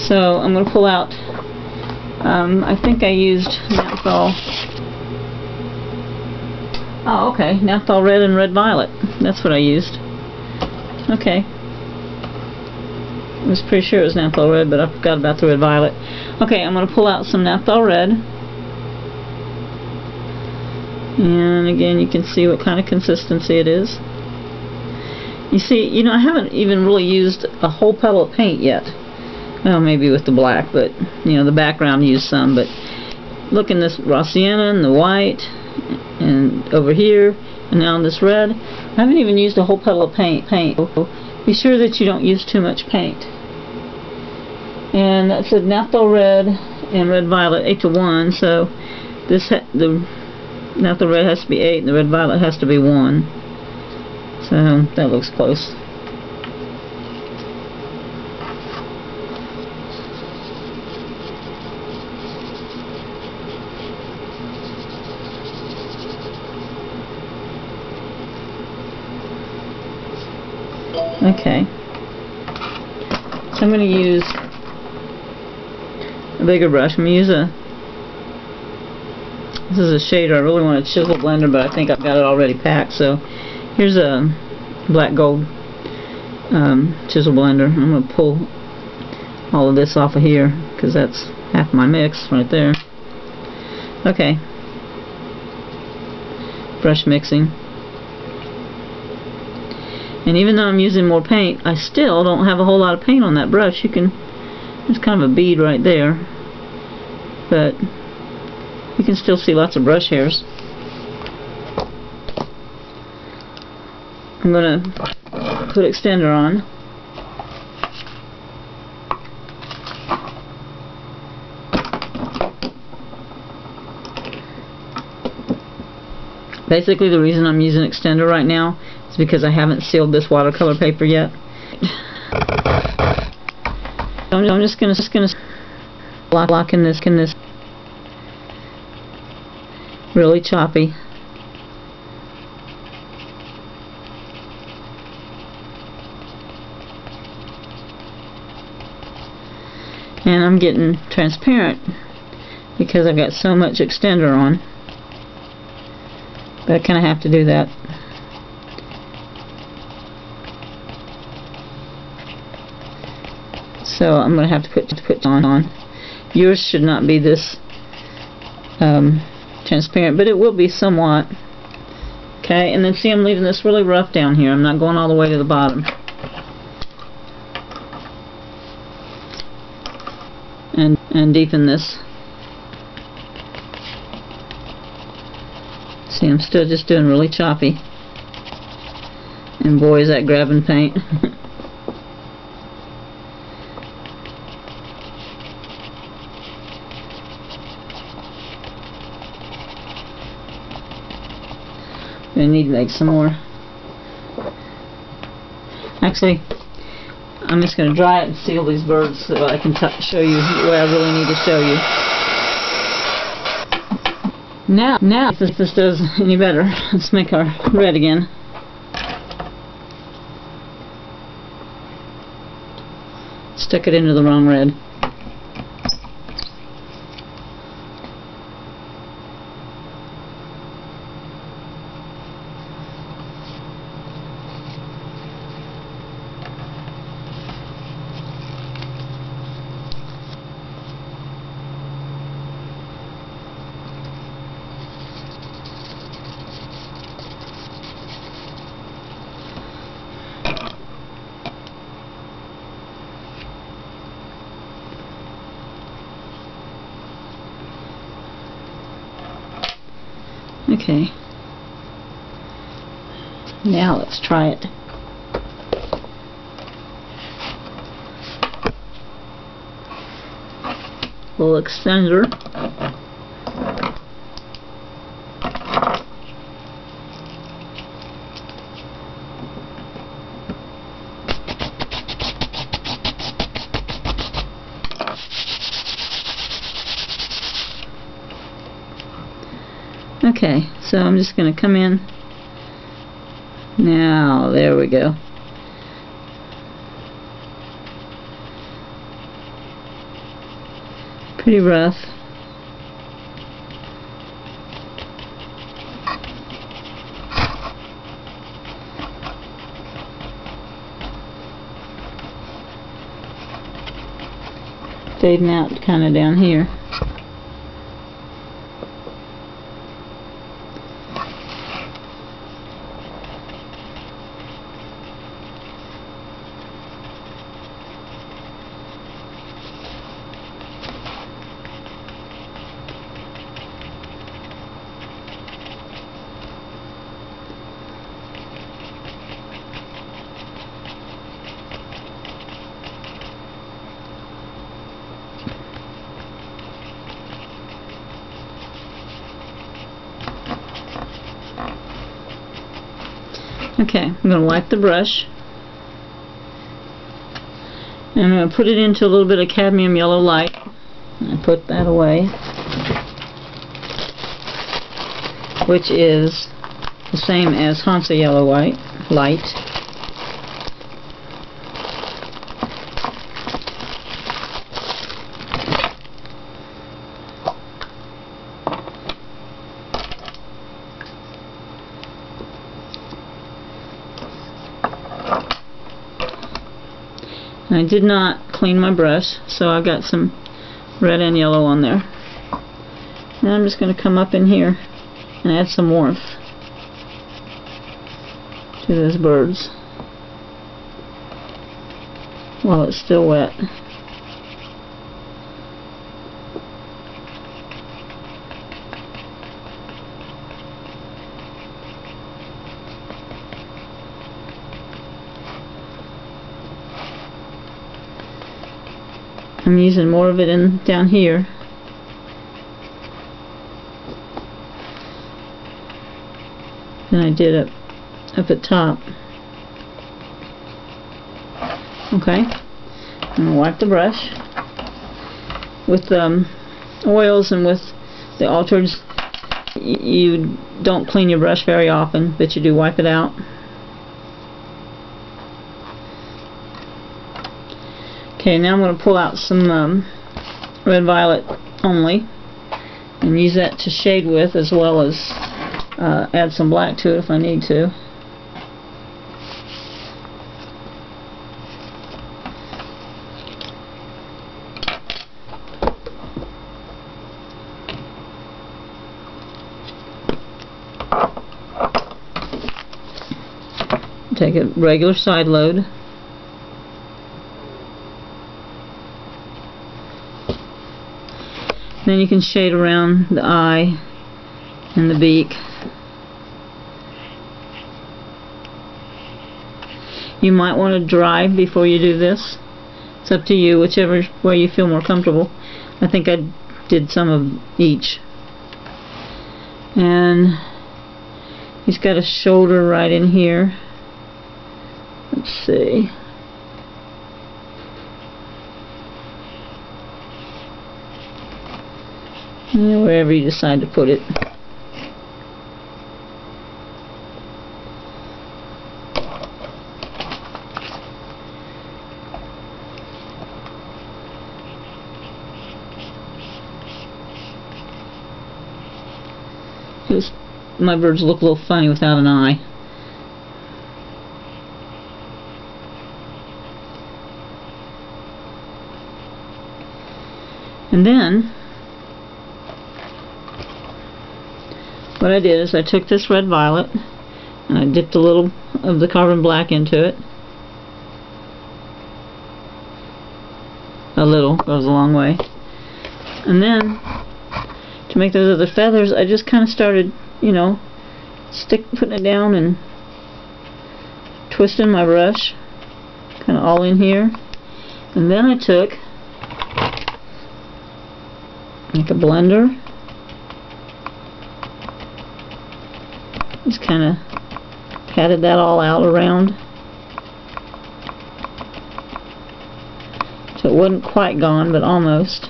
So I'm going to pull out, I think I used Naphthol. Oh, okay, Naphthol Red and Red Violet. That's what I used. Okay. I was pretty sure it was Naphthol Red, but I forgot about the Red Violet. Okay, I'm going to pull out some Naphthol Red. And again, you can see what kind of consistency it is. You see, I haven't even really used a whole petal of paint yet. Well, maybe with the black, but, the background used some. But look in this raw sienna and the white, and over here, and now in this red. I haven't even used a whole petal of paint. Be sure that you don't use too much paint. And that said Naphthol Red and Red Violet 8:1, so the Naphthol Red has to be 8 and the Red Violet has to be 1. So that looks close. Okay, so I'm going to use a bigger brush. I'm going to use this is a shader. I really want a chisel blender, but I think I've got it already packed. So here's a black gold chisel blender. I'm going to pull all of this off of here because that's half my mix right there. Okay, brush mixing. And even though I'm using more paint, I still don't have a whole lot of paint on that brush. There's kind of a bead right there, but you can still see lots of brush hairs. I'm going to put extender on. Basically, the reason I'm using extender right now is because I haven't sealed this watercolor paper yet. I'm just gonna block in this really choppy. And I'm getting transparent because I've got so much extender on. But I kind of have to do that. So I'm going to have to put on. Yours should not be this transparent, but it will be somewhat. Okay, and then see, I'm leaving this really rough down here. I'm not going all the way to the bottom. And deepen this. See, I'm still just doing really choppy. And boy, is that grabbing paint. I need to make some more. Actually, I'm just going to dry it and seal these birds so I can show you what I really need to show you. Now, if this does any better, let's make our red again. Stuck it into the wrong red. Okay, now let's try it. Little extender. Okay, so I'm just going to come in. Now, there we go. Pretty rough. Fading out kind of down here. Okay, I'm going to wipe the brush, and I'm going to put it into a little bit of cadmium yellow light, and put that away, which is the same as Hansa yellow light. And I did not clean my brush, so I've got some red and yellow on there. Now I'm just going to come up in here and add some warmth to those birds while it's still wet. I'm using more of it down here. Than I did up at top. Okay, I'm going to wipe the brush with oils and with the altereds. You don't clean your brush very often, but you do wipe it out. Okay, now I'm going to pull out some red violet only and use that to shade with, as well as add some black to it if I need to. Take a regular side load. Then you can shade around the eye and the beak. You might want to dry before you do this. It's up to you, whichever way you feel more comfortable. I think I did some of each. And he's got a shoulder right in here. Let's see. Wherever you decide to put it. My birds look a little funny without an eye. And then what I did is I took this red violet and I dipped a little of the carbon black into it. A little goes a long way. And then to make those other feathers, I just kind of started, you know, putting it down and twisting my brush kind of all in here. And then I took like a blender, just kind of patted that all out around so it wasn't quite gone, but almost.